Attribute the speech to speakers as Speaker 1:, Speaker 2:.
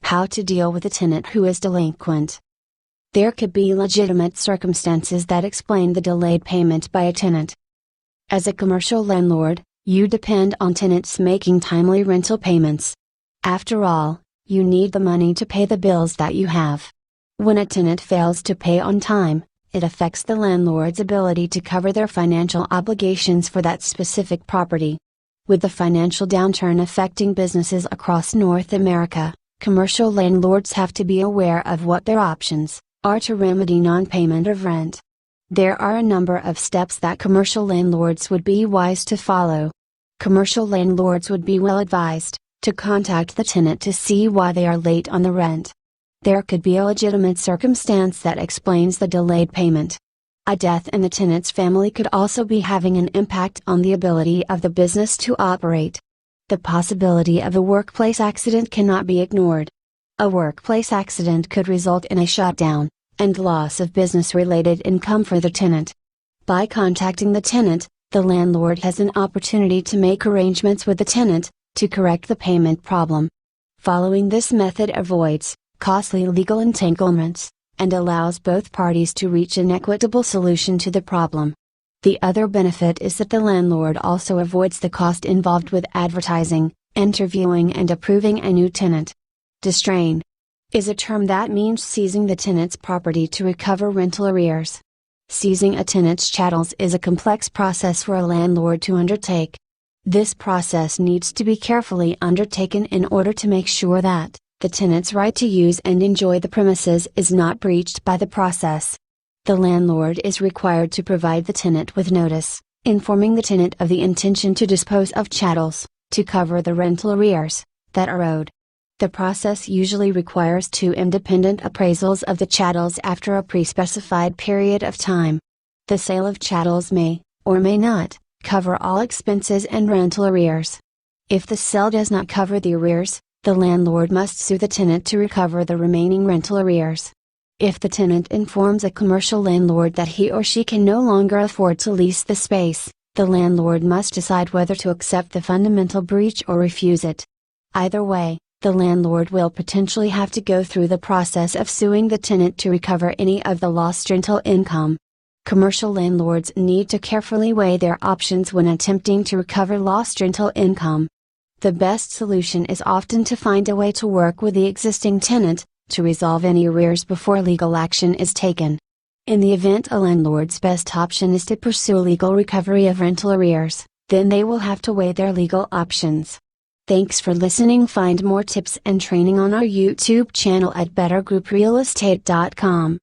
Speaker 1: How to deal with a tenant who is delinquent. There could be legitimate circumstances that explain the delayed payment by a tenant. As a commercial landlord, you depend on tenants making timely rental payments. After all, you need the money to pay the bills that you have. When a tenant fails to pay on time, it affects the landlord's ability to cover their financial obligations for that specific property. With the financial downturn affecting businesses across North America, commercial landlords have to be aware of what their options are to remedy non-payment of rent. There are a number of steps that commercial landlords would be wise to follow. Commercial landlords would be well advised to contact the tenant to see why they are late on the rent. There could be a legitimate circumstance that explains the delayed payment. A death in the tenant's family could also be having an impact on the ability of the business to operate. The possibility of a workplace accident cannot be ignored. A workplace accident could result in a shutdown and loss of business-related income for the tenant. By contacting the tenant, the landlord has an opportunity to make arrangements with the tenant to correct the payment problem. Following this method avoids costly legal entanglements and allows both parties to reach an equitable solution to the problem. The other benefit is that the landlord also avoids the cost involved with advertising, interviewing and approving a new tenant. Distrain is a term that means seizing the tenant's property to recover rental arrears. Seizing a tenant's chattels is a complex process for a landlord to undertake. This process needs to be carefully undertaken in order to make sure that the tenant's right to use and enjoy the premises is not breached by the process. The landlord is required to provide the tenant with notice, informing the tenant of the intention to dispose of chattels, to cover the rental arrears that are owed. The process usually requires 2 independent appraisals of the chattels after a pre-specified period of time. The sale of chattels may, or may not, cover all expenses and rental arrears. If the sale does not cover the arrears, the landlord must sue the tenant to recover the remaining rental arrears. If the tenant informs a commercial landlord that he or she can no longer afford to lease the space, the landlord must decide whether to accept the fundamental breach or refuse it. Either way, the landlord will potentially have to go through the process of suing the tenant to recover any of the lost rental income. Commercial landlords need to carefully weigh their options when attempting to recover lost rental income. The best solution is often to find a way to work with the existing tenant to resolve any arrears before legal action is taken. In the event a landlord's best option is to pursue legal recovery of rental arrears, then they will have to weigh their legal options. Thanks for listening. Find more tips and training on our YouTube channel at bettergrouprealestate.com.